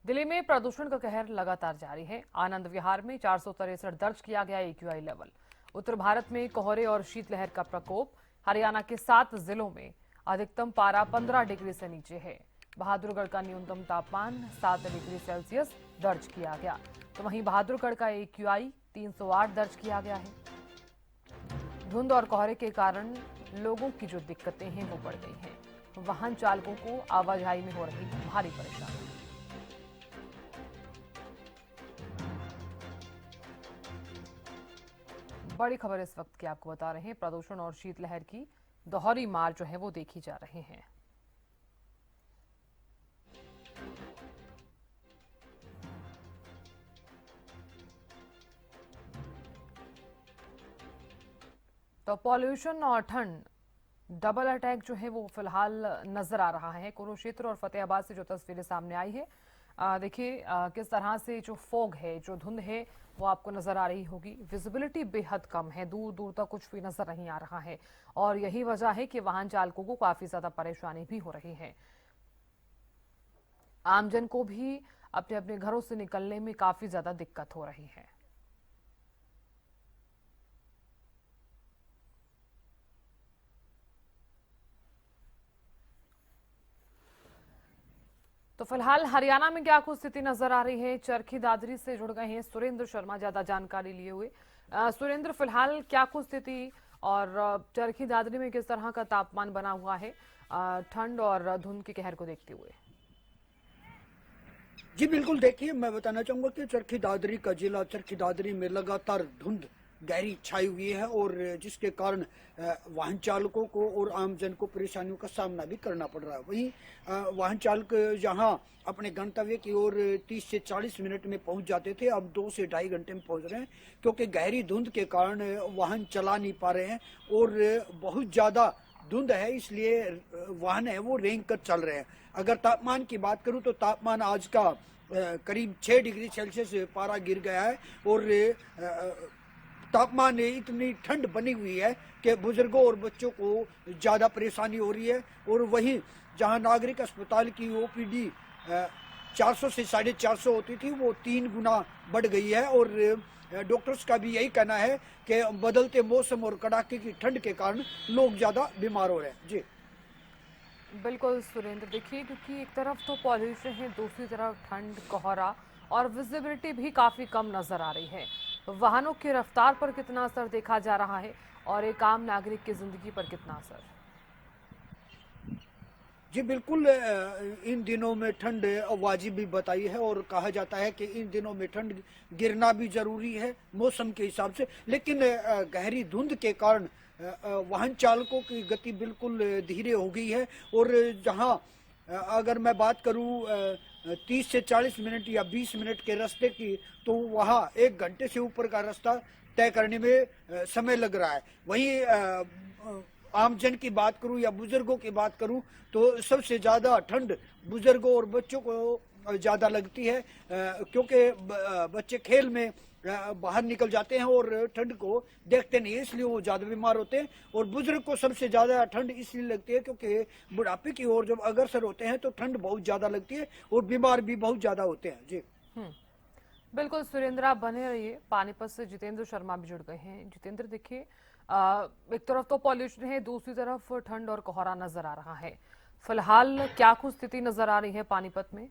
दिल्ली में प्रदूषण का कहर लगातार जारी है। आनंद विहार में 463 दर्ज किया गया एक्यूआई लेवल। उत्तर भारत में कोहरे और शीतलहर का प्रकोप। हरियाणा के 7 जिलों में अधिकतम पारा 15 डिग्री से नीचे है। बहादुरगढ़ का न्यूनतम तापमान 7 डिग्री सेल्सियस दर्ज किया गया, तो वहीं बहादुरगढ़ का एक्यूआई 308 दर्ज किया गया है। धुंध और कोहरे के कारण लोगों की जो दिक्कतें हैं वो बढ़ गई हैं। वाहन चालकों को आवाजाही में हो रही भारी परेशानी। बड़ी खबर इस वक्त की आपको बता रहे हैं। प्रदूषण और शीतलहर की दोहरी मार जो है वो देखी जा रहे हैं। तो पॉल्यूशन और ठंड डबल अटैक जो है वो फिलहाल नजर आ रहा है। कुरुक्षेत्र और फतेहाबाद से जो तस्वीरें सामने आई है, देखिए किस तरह से जो फॉग है, जो धुंध है, वो आपको नजर आ रही होगी। विजिबिलिटी बेहद कम है, दूर दूर तक कुछ भी नजर नहीं आ रहा है और यही वजह है कि वाहन चालकों को काफी ज्यादा परेशानी भी हो रही है। आमजन को भी अपने अपने घरों से निकलने में काफी ज्यादा दिक्कत हो रही है। तो फिलहाल हरियाणा में क्या कुछ स्थिति नजर आ रही है, चरखी दादरी से जुड़ गए हैं सुरेंद्र शर्मा ज्यादा जानकारी लिए हुए। सुरेंद्र, फिलहाल क्या कुछ स्थिति और चरखी दादरी में किस तरह का तापमान बना हुआ है ठंड और धुंध के कहर को देखते हुए? जी बिल्कुल, देखिए मैं बताना चाहूंगा कि चरखी दादरी का जिला चरखी दादरी में लगातार धुंध गहरी छाई हुई है और जिसके कारण वाहन चालकों को और आमजन को परेशानियों का सामना भी करना पड़ रहा है। वहीं वाहन चालक जहां अपने गंतव्य की ओर 30 से 40 मिनट में पहुंच जाते थे, अब 2 से ढाई घंटे में पहुंच रहे हैं, क्योंकि गहरी धुंध के कारण वाहन चला नहीं पा रहे हैं और बहुत ज्यादा धुंध है, इसलिए वाहन है वो रेंग कर चल रहे हैं। अगर तापमान की बात करूं तो तापमान आज का करीब 6 डिग्री सेल्सियस पारा गिर गया है और तापमान इतनी ठंड बनी हुई है कि बुजुर्गों और बच्चों को ज़्यादा परेशानी हो रही है। और वहीं जहां नागरिक अस्पताल की ओपीडी 400 से 450 होती थी, वो 3 गुना बढ़ गई है और डॉक्टर्स का भी यही कहना है कि बदलते मौसम और कड़ाके की ठंड के कारण लोग ज़्यादा बीमार हो रहे हैं। जी बिल्कुल सुरेंद्र, देखिए क्योंकि एक तरफ तो पॉल्यूशन है, दूसरी तरफ ठंड, कोहरा और विजिबिलिटी भी काफी कम नजर आ रही है। तो वाहनों की रफ्तार पर कितना असर देखा जा रहा है और एक आम नागरिक की जिंदगी पर कितना असर? जी बिल्कुल, इन दिनों में ठंड वाजिब भी बताई है और कहा जाता है कि इन दिनों में ठंड गिरना भी जरूरी है मौसम के हिसाब से, लेकिन गहरी धुंध के कारण वाहन चालकों की गति बिल्कुल धीरे हो गई है। और जहां अगर मैं बात करूं 30 से 40 मिनट या 20 मिनट के रास्ते की, तो वहां 1 घंटे से ऊपर का रास्ता तय करने में समय लग रहा है। वहीं आमजन की बात करूं या बुजुर्गों की बात करूं तो सबसे ज्यादा ठंड बुजुर्गों और बच्चों को ज्यादा लगती है, क्योंकि बच्चे खेल में बाहर निकल जाते हैं और ठंड को देखते नहीं है, इसलिए वो ज्यादा बीमार होते हैं। और बुजुर्ग को सबसे ज्यादा ठंड इसलिए लगती है क्योंकि बुढ़ापे की ओर जब अग्रसर होते हैं तो ठंड बहुत ज्यादा लगती है और बीमार भी बहुत ज्यादा होते हैं। जी बिल्कुल सुरेंद्र, आप बने रहिए। पानीपत से जितेंद्र शर्मा भी जुड़ गए हैं। जितेंद्र, देखिए एक तरफ तो पॉल्यूशन है, दूसरी तरफ ठंड और कोहरा नजर आ रहा है। फिलहाल क्या कुछ स्थिति नजर आ रही है पानीपत में?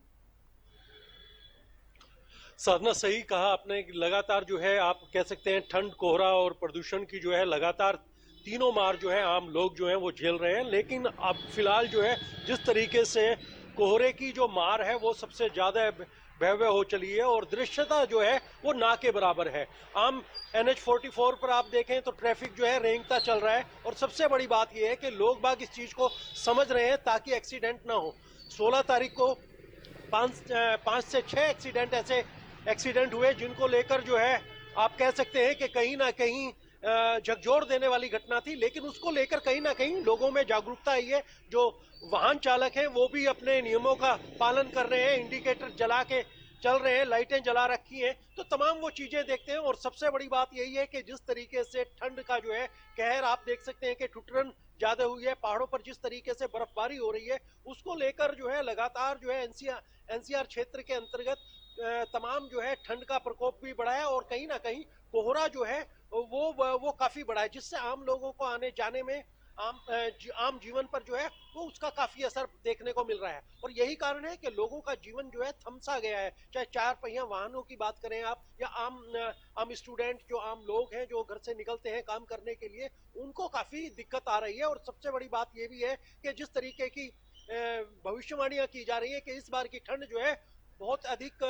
साधना, सही कहा आपने। लगातार जो है आप कह सकते हैं ठंड, कोहरा और प्रदूषण की जो है लगातार तीनों मार जो है आम लोग जो है वो झेल रहे हैं। लेकिन अब फिलहाल जो है जिस तरीके से कोहरे की जो मार है वो सबसे ज्यादा भयावह हो चली है और दृश्यता जो है वो ना के बराबर है। आम NH44 पर आप देखें तो ट्रैफिक जो है रेंगता चल रहा है और सबसे बड़ी बात यह है कि लोग बाग इस चीज को समझ रहे हैं ताकि एक्सीडेंट ना हो। 16 तारीख को 5 से 6 एक्सीडेंट हुए, जिनको लेकर जो है आप कह सकते हैं कि कहीं ना कहीं झकझोर देने वाली घटना थी। लेकिन उसको लेकर कहीं ना कहीं लोगों में जागरूकता आई है। जो वाहन चालक हैं वो भी अपने नियमों का पालन कर रहे हैं, इंडिकेटर जला के चल रहे हैं, लाइटें जला रखी हैं, तो तमाम वो चीजें देखते हैं। और सबसे बड़ी बात यही है कि जिस तरीके से ठंड का जो है कहर आप देख सकते हैं कि ठुठुरन ज्यादा हुई है, पहाड़ों पर जिस तरीके से बर्फबारी हो रही है, उसको लेकर जो है लगातार जो है एनसीआर क्षेत्र के अंतर्गत तमाम जो है ठंड का प्रकोप भी बढ़ा है और कहीं ना कहीं कोहरा जो है वो काफी बढ़ा है, जिससे आम लोगों को आने जाने में आम जीवन पर जो है वो उसका काफी असर देखने को मिल रहा है। और यही कारण है कि लोगों का जीवन जो है थमसा गया है, चाहे चार पहिया वाहनों की बात करें आप, या आम स्टूडेंट जो आम लोग हैं जो घर से निकलते हैं काम करने के लिए, उनको काफी दिक्कत आ रही है। और सबसे बड़ी बात ये भी है कि जिस तरीके की भविष्यवाणियां की जा रही है कि इस बार की ठंड जो है बहुत अधिक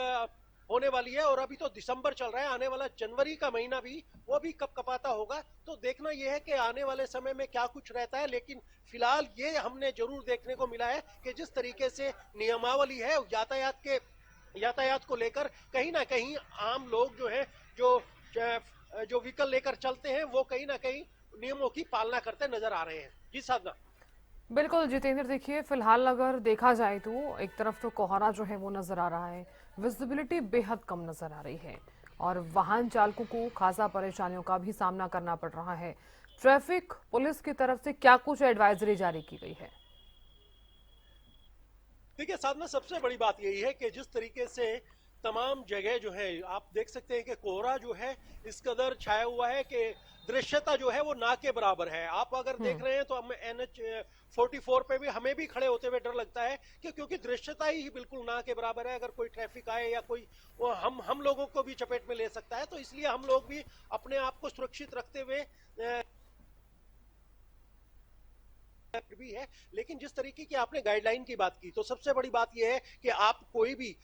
होने वाली है, और अभी तो दिसंबर चल रहा है, आने वाला जनवरी का महीना भी वो भी कपकपाता होगा। तो देखना यह है कि आने वाले समय में क्या कुछ रहता है, लेकिन फिलहाल ये हमने जरूर देखने को मिला है कि जिस तरीके से नियमावली है यातायात को लेकर, कहीं ना कहीं आम लोग जो है जो व्हीकल लेकर चलते हैं वो कहीं ना कहीं नियमों की पालना करते नजर आ रहे हैं। जी साधना। बिल्कुल जितेंद्र, देखिए फिलहाल अगर देखा जाए तो एक तरफ तो कोहरा जो है वो नजर आ रहा है, विजिबिलिटी बेहद कम नजर आ रही है और वाहन चालकों को खासा परेशानियों का भी सामना करना पड़ रहा है। ट्रैफिक पुलिस की तरफ से क्या कुछ एडवाइजरी जारी की गई है? देखिए साधना, सबसे बड़ी बात यही है कि जिस तरीके से तमाम जगह जो है आप देख सकते हैं कि कोहरा जो है इस कदर छाया हुआ है कि दृश्यता जो है वो ना के बराबर है। आप अगर देख रहे हैं तो हम NH 44 पे भी हमें भी खड़े होते हुए डर लगता है कि क्योंकि दृश्यता ही बिल्कुल ना के बराबर है। अगर कोई ट्रैफिक आए या कोई वो हम लोगों को भी चपेट में ले सकता है, तो इसलिए हम लोग भी अपने आप को सुरक्षित रखते हुए भी है। लेकिन जिस तरीके की आपने गाइडलाइन की बात की, तो सबसे बड़ी बात यह है कि आप कोई भी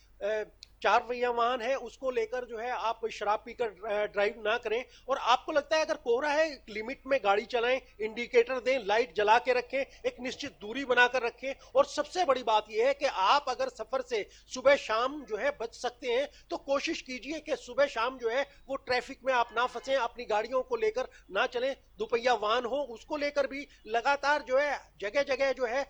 चार पहिया वाहन है उसको लेकर जो है आप शराब पीकर ड्राइव ना करें। और आपको लगता है अगर कोहरा है, लिमिट में गाड़ी चलाएं, इंडिकेटर दें, लाइट जला के रखें, एक निश्चित दूरी बनाकर रखें। और सबसे बड़ी बात यह है कि आप अगर सफर से सुबह शाम जो है बच सकते हैं तो कोशिश कीजिए कि सुबह शाम जो है वो ट्रैफिक में आप ना फंसे, अपनी गाड़ियों को लेकर ना चलें। दोपहिया वाहन हो उसको लेकर भी लगातार जो है जगह जगह जो है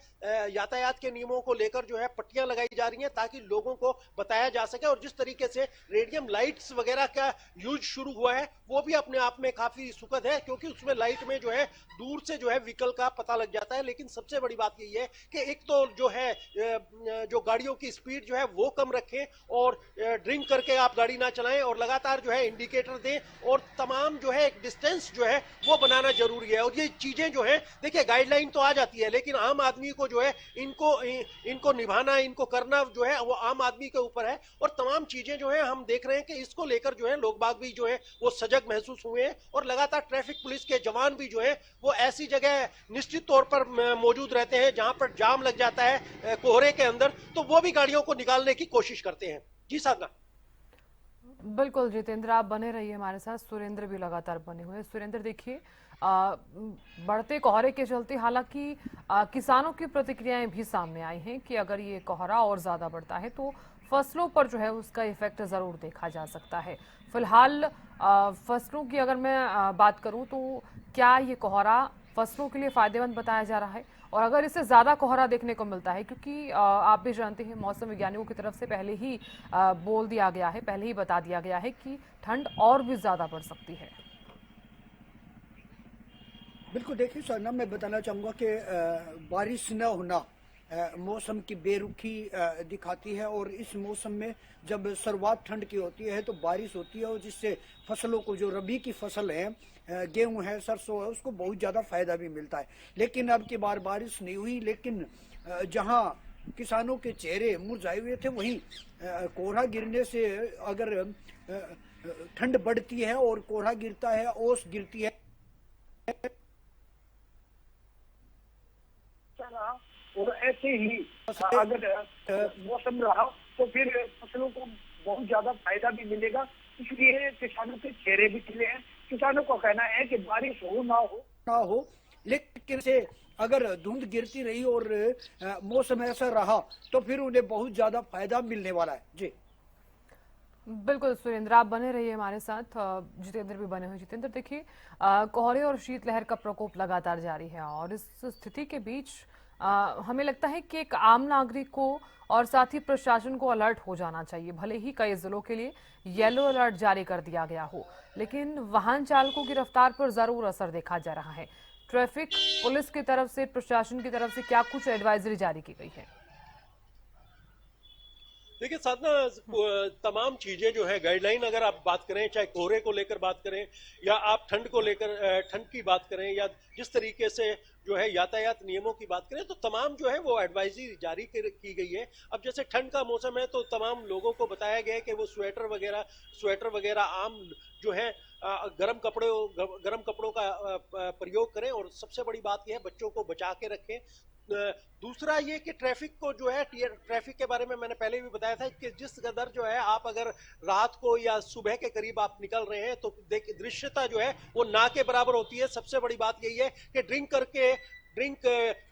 यातायात के नियमों को लेकर जो है पट्टियां लगाई जा रही हैं ताकि लोगों को बताया जा सके। और जिस तरीके से रेडियम लाइट्स वगैरह का यूज शुरू हुआ है वो भी अपने आप में काफी सुखद है, क्योंकि उसमें लाइट में जो है दूर से जो है व्हीकल का पता लग जाता है। लेकिन सबसे बड़ी बात यही है कि एक तो जो है जो गाड़ियों की स्पीड जो है वो कम रखें और ड्रिंक करके आप गाड़ी ना चलाएं, और लगातार जो है इंडिकेटर दें, और तमाम जो है एक डिस्टेंस जो है वो बनाना जरूरी है। और ये चीजें जो है देखिए गाइडलाइन तो आ जाती है, लेकिन आम आदमी को जो है इनको निभाना, इनको करना जो है वो आम आदमी के ऊपर है। और तमाम चीजें जो है हम देख रहे हैं कि इसको लेकर जो है लोग बाग भी जो है वो सजग महसूस हुए हैं, और लगातार ट्रैफिक पुलिस के जवान भी जो है वो ऐसी जगह निश्चित तौर पर मौजूद रहते हैं जहां पर जाम लग जाता है कोहरे के अंदर, तो वो भी गाड़ियों को निकालने की कोशिश करते हैं। जी साधना। बिल्कुल जितेंद्र, आप बने रहिए हमारे साथ। सुरेंद्र भी लगातार बने हुए हैं। सुरेंद्र देखिए, बढ़ते कोहरे के चलते हालांकि किसानों की प्रतिक्रियाएं भी सामने आई हैं कि अगर ये कोहरा और ज्यादा बढ़ता है तो फसलों पर जो है उसका इफेक्ट जरूर देखा जा सकता है। फिलहाल फसलों की अगर मैं बात करूं तो क्या ये कोहरा फसलों के लिए फायदेमंद बताया जा रहा है? और अगर इससे ज्यादा कोहरा देखने को मिलता है, क्योंकि आप भी जानते हैं मौसम वैज्ञानिकों की तरफ से पहले ही बोल दिया गया है, पहले ही बता दिया गया है कि ठंड और भी ज्यादा बढ़ सकती है। बिल्कुल, देखिए सरना, मैं बताना चाहूँगा कि बारिश न होना मौसम की बेरुखी दिखाती है। और इस मौसम में जब शुरुआत ठंड की होती है तो बारिश होती है, और जिससे फसलों को, जो रबी की फसल है, गेहूं है, सरसों है, उसको बहुत ज़्यादा फायदा भी मिलता है। लेकिन अब की बार बारिश नहीं हुई, लेकिन जहां किसानों के चेहरे मुरझाए हुए थे वहीं कोहरा गिरने से अगर ठंड बढ़ती है और कोहरा गिरता है, ओस गिरती है, और ऐसे ही अगर मौसम रहा तो फिर फसलों को बहुत ज्यादा फायदा भी मिलेगा। इसलिए किसानों के चेहरे भी खिले हैं। किसानों को कहना है कि बारिश हो ना हो, लेकिन से अगर धुंध गिरती रही और मौसम ऐसा रहा तो फिर उन्हें बहुत ज्यादा फायदा मिलने वाला है। जी बिल्कुल सुरेंद्र, आप बने रहिए हमारे साथ। जितेंद्र भी बने हुए। जितेंद्र देखिए, कोहरे और शीतलहर का प्रकोप लगातार जारी है और इस स्थिति के बीच हमें लगता है कि एक आम नागरिक को और साथ ही प्रशासन को अलर्ट हो जाना चाहिए। भले ही कई जिलों के लिए येलो अलर्ट जारी कर दिया गया हो, लेकिन वाहन चालकों की रफ्तार पर जरूर असर देखा जा रहा है। ट्रैफिक पुलिस की तरफ से, प्रशासन की तरफ से क्या कुछ एडवाइजरी जारी की गई है? देखिए साधना, तमाम चीजें जो है गाइडलाइन, अगर आप बात करें, चाहे कोहरे को लेकर बात करें या आप ठंड को लेकर ठंड की बात करें, या जिस तरीके से जो है यातायात नियमों की बात करें, तो तमाम जो है वो एडवाइजरी जारी की गई है। अब जैसे ठंड का मौसम है तो तमाम लोगों को बताया गया है कि वो स्वेटर वगैरह आम जो है गर्म कपड़ों का प्रयोग करें, और सबसे बड़ी बात यह है बच्चों को बचा के रखें। दूसरा ये कि ट्रैफिक को जो है, ट्रैफिक के बारे में मैंने पहले भी बताया था कि जिस कदर जो है आप अगर रात को या सुबह के करीब आप निकल रहे हैं तो दृश्यता जो है वो ना के बराबर होती है। सबसे बड़ी बात यही है कि ड्रिंक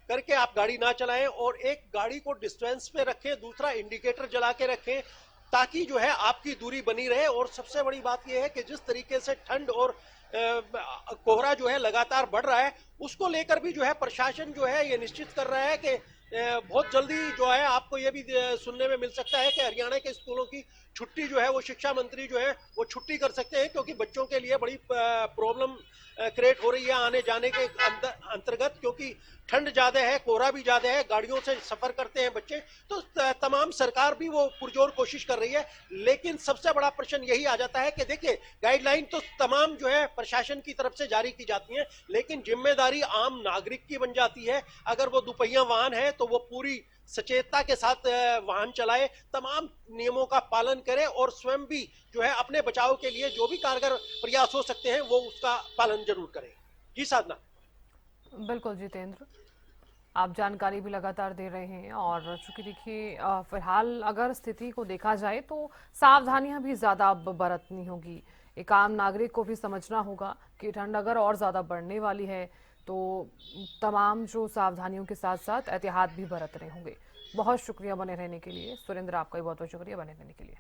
करके आप गाड़ी ना चलाएं, और एक गाड़ी को डिस्टेंस पे रखें, दूसरा इंडिकेटर जला के रखें, ताकि जो है आपकी दूरी बनी रहे। और सबसे बड़ी बात यह है कि जिस तरीके से ठंड और कोहरा जो है लगातार बढ़ रहा है, उसको लेकर भी जो है प्रशासन जो है ये निश्चित कर रहा है कि बहुत जल्दी जो है आपको ये भी सुनने में मिल सकता है कि हरियाणा के स्कूलों की छुट्टी जो है वो शिक्षा मंत्री जो है वो छुट्टी कर सकते हैं, क्योंकि बच्चों के लिए बड़ी प्रॉब्लम क्रिएट हो रही है आने जाने के अंतर्गत, क्योंकि ठंड ज्यादा है, कोहरा भी ज्यादा है, गाड़ियों से सफर करते हैं बच्चे। तो तमाम सरकार भी वो पुरजोर कोशिश कर रही है, लेकिन सबसे बड़ा प्रश्न यही आ जाता है कि देखिए गाइडलाइन तो तमाम जो है प्रशासन की तरफ से जारी की जाती है, लेकिन जिम्मेदारी आम नागरिक की बन जाती है। अगर वो दुपहिया वाहन है तो वो पूरी सचेतता के साथ वाहन चलाए, तमाम नियमों का पालन करे, और स्वयं भी जो है अपने बचाव के लिए जो भी कारगर प्रयास हो सकते हैं वो उसका पालन जरूर करें। जी साधना। बिल्कुल जितेंद्र, आप जानकारी भी लगातार दे रहे हैं, और चूंकि देखिए फिलहाल अगर स्थिति को देखा जाए तो सावधानियां भी ज्यादा अब बरतनी होगी। एक आम नागरिक को भी समझना होगा कि ठंड अगर और ज्यादा बढ़ने वाली है तो तमाम जो सावधानियों के साथ साथ एहतियात भी बरतने होंगे। बहुत शुक्रिया बने रहने के लिए सुरेंद्र, आपका भी बहुत बहुत शुक्रिया बने रहने के लिए।